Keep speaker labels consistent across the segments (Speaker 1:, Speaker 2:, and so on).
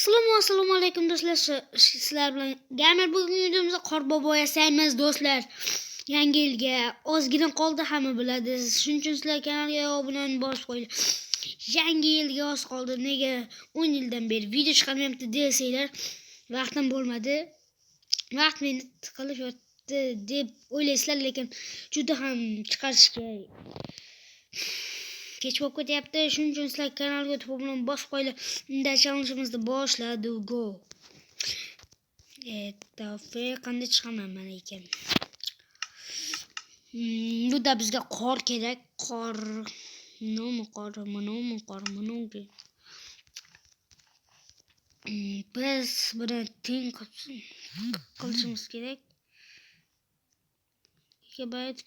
Speaker 1: Assalomu alaykum do'stlar. Sizlar bilan gamer bugungi videomizda Qorbobo yasaymiz do'stlar. Yangi yilga ozgina qoldi, hamma biladi. Shuning uchun sizlar kanalga obunani bosib qo'ying. Yangi yilga oz qoldi. Nega 10 yildan beri video chiqarmayapti desanglar, vaqtim bo'lmadi. Vaqt meni tiqilib yotdi deb o'ylaysizlar, lekin juda ham chiqarishga kech bo'lib ketyapti. Shuning uchun sizlar kanalga o'tib bilan bosib qo'yinglar. Unda challenge'imizni boshladi. Go. To'g'ri, qanday chiqaman men ekan. Bunda bizga qor kerak. Qor. Mana. Biz buni teng qilishimiz kerak. Gigabayt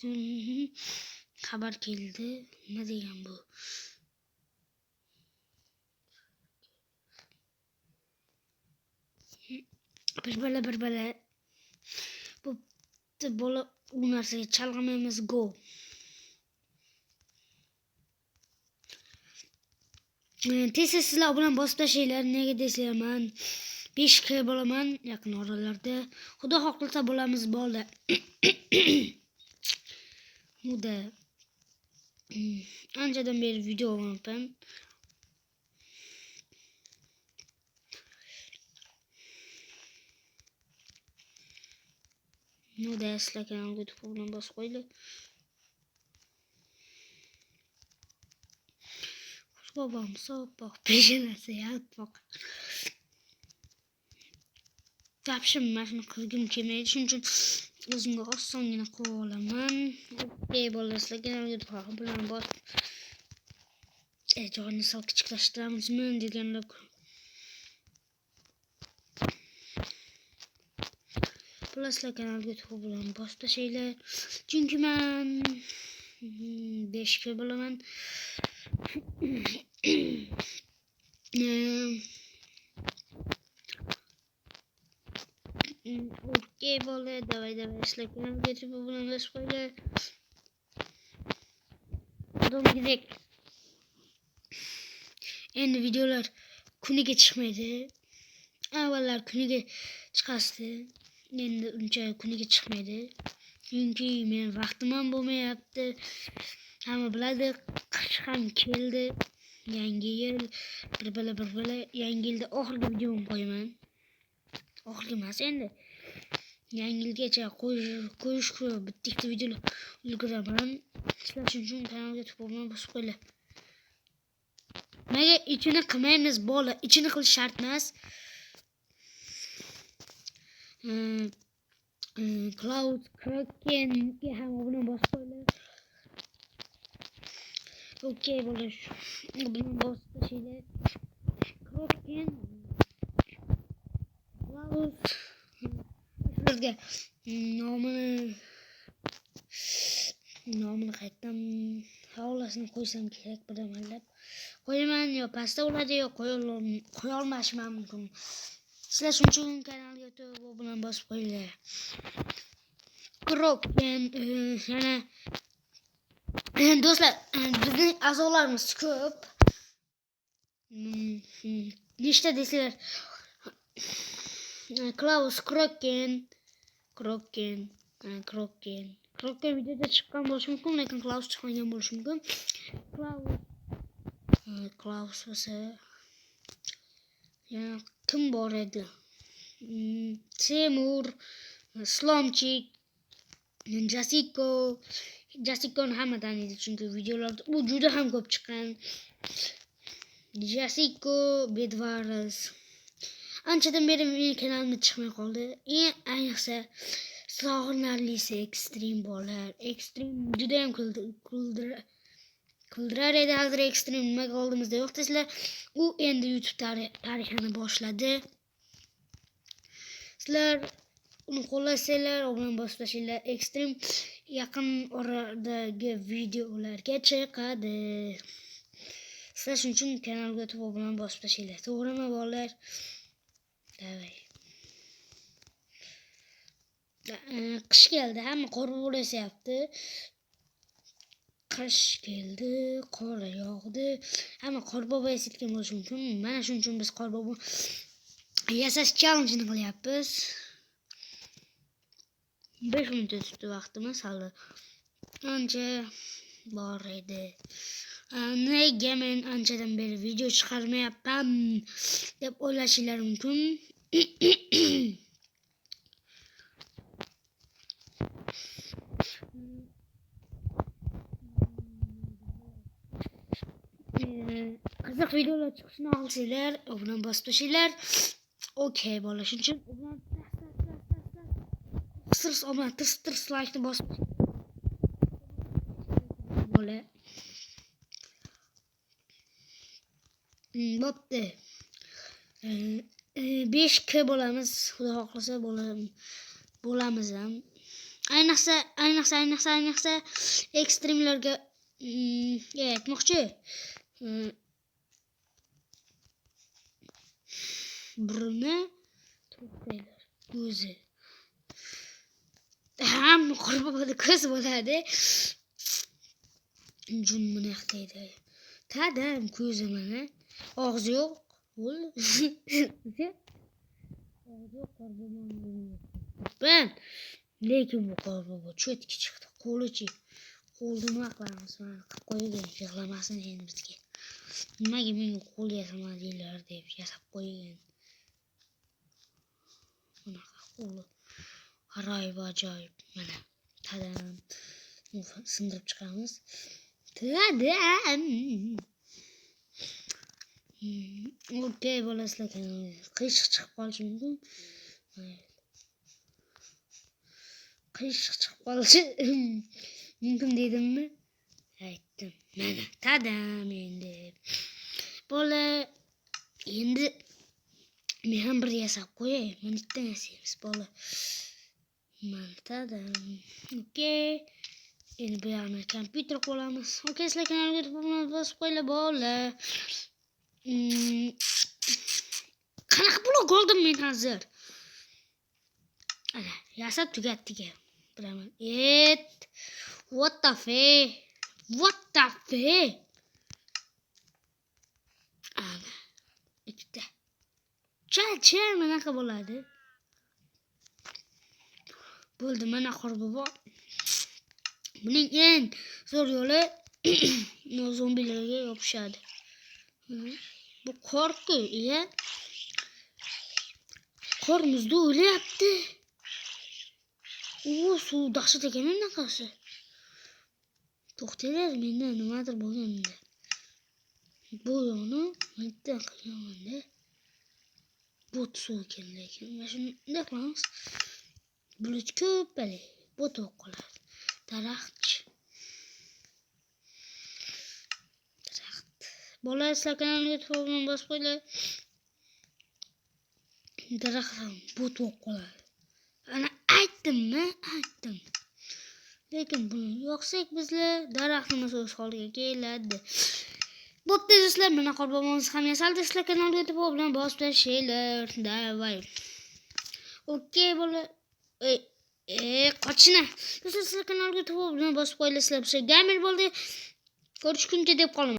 Speaker 1: xabar keldi. Nima degan bu? Bir bala. Bu bola u narsaga chalg'amaymiz. Go. Tez sizlar bilan bosib tashlanglar. Nega deysizlar, men 5k bo'laman yaqin oralarda. Xudo xohlasa bo'lamiz bo'ldi. Muda anchadan beri video olaman. Muda sizlar kanalga o'tib bilan bosib qo'yinglar. Babam so'poq peshanasi yalpoq. Tapshim mana shuni qilgim kelmaydi. Shuning uchun o'zimga osongina qilib olaman. Okey bo'lasizlar kanalga o'tib bilan bosib. Joyni sal kichiklantiramizmi deganlar. Sizlar kanalga o'tib bilan bosib tashlanglar. Chunki men 5k bo'laman. Okey bo'ldi. Davay sizlar kanalga o'tib bilan bosib qo'yinglar. Domgidek. Endi videolar kuniga chiqmaydi. Avvallar kuniga chiqasdi. Endi uncha kuniga chiqmaydi. Chunki men vaqtim ham bo'lmayapti. Hamma biladi, qish ham keldi. Yangi yil bir bala yangi yilda oxirgi videomni qo'yaman. Oxirgi emas endi. Yangi yilgacha qo'yish bitta videolar ulguraman. Sizlar uchun kanalga bilan bosib qo'yinglar. Nega ichini qilmaymiz bola? Ichini qilish shart emas. Cloud Kraken ga ham bilan bosib qo'yinglar. Okey bo'lish. Bilan bosib tashlaylik. Kraken Cloud sizga nomini qaytam havolasini qo'ysam kerak bir amallab. Qo'yaman yo pastda bo'ladi yo qo'ya olmashim mumkin. Sizlar uchun kanalga o'tib bilan bosib qo'yinglar. Kraken yana do'stlar, bizning a'zolarimiz ko'p. Nechta deysizlar? Klaus Kraken videoda chiqqan bo'lishi mumkin, lekin Klaus chiqmagan bo'lishi mumkin. Klaus bo'lsa yana kim bor edi? Temur, Slomchik, Jasikoni hamma taniydi, chunki videolarda u juda ham ko'p chiqqan. Jasiko, Bedvaras. Anchadan beri mening kanalimda chiqmay qoldi. Ayniqsa sog'inarlisi Extreme bolalar. Extreme juda ham kuldirar edi. Hozir Extreme nimaga oldimizda yo'q desizlar. U endi YouTube tarixini boshladi. Sizlar uni qo'llasanglar, bilan bosib tashlanglar. Extreme yaqin oradagi videolarga chiqadi. Sizlar uchun kanalga o'tib bilan bosib tashlanglar. To'g'rimi bolalar? Davay. Qish keldi, hamma qorbobo bo'layapti. Qish keldi, qor yog'di. Hamma qorbobo yasayotgan bo'lishi mumkin. Mana shuning uchun biz qorbobo yasash challenge'ini qilyapmiz. 5 minut o'tibdi vaqtimiz hali. Ancha bor edi. Nega men anchadan beri video chiqarmayapman deb o'ylashinglar mumkin. Qiziq videolar chiqishini xohlasanglar, obuna bosib tashinglar. Okey bola, shuning uchun obuna tirs like'ni bosib bola. Bo'pti. 5k bo'lamiz, xudo xohlasa bo'lamiz ham. Ayniqsa ekstremlarga aytmoqchi. Burni to'xtaylar. Ko'zi. Hamma qorbobada ko'z bo'ladi. Junmini yaxtaydi. Tadam ko'zi mana. Og'zi yo'q. Og'zi yo'q qorbobo. Lekin bu qorbobo cho'tki chiqdi. Qo'lichi. Qo'lni nima qilamiz? Mana qilib qo'ygan, yig'lamasin endi bizga. Nimaga menga qo'l yasamadinglar deb yasab qo'ygan. Bunaqa qo'li g'aroyib ajoyib. Mana tadam sindirib chiqamiz. Tadam. Okey bo'lasizlar, qiyshiq chiqib qolishi mumkin. Qiyshiq chiqib qolishi mumkin dedimmi? Aytdim. Mana tadam endi. Bola endi men ham bir yasab qo'yay. Mana bitta yasaymiz bola. Mana tadam. Okey. Endi bu yerni kompyuter qo'yamiz. Okey, sizlar kanalga bosib qo'yinglar bola. Qanaqa blok oldim men hozir? Ana, yasab tugatdik. Bilaman. What the fuck? Ana. Ikkita. Chal manaqa bo'ladi. Bo'ldi, mana qorbobo. Buning eng zo'r yo'li zombilarga yopishadi. Bu qorku, qor muzda o'lyapti. Suv dahshat ekan bunaqasi. To'xtanglar, menda nimadir bo'lganda. Bu yo'lni bitta qilganman-da. Bot suv ekan lekin. Mana shunday qilamiz. Bulut ko'palik. Bot bo'lib qoladi. Daraxt. Bola, sizlar kanalga obuna bosib qo'yinglar. Daraxt ham bot bo'lib qoladi. Ana aytdim. Lekin buni yoqsak bizlar daraxtimiz o'z holiga keladi. Bo'pti do'stlar, mana qorbobomiz ham yasaldi. Sizlar kanalga obuna bosib tashinglar. Davay. Okey bola. Qochina. Do'stlar, sizlar kanalga obuna bosib qo'yinglar. Sizlar gamer bo'ldi. Ko'rishguncha deb qolaman.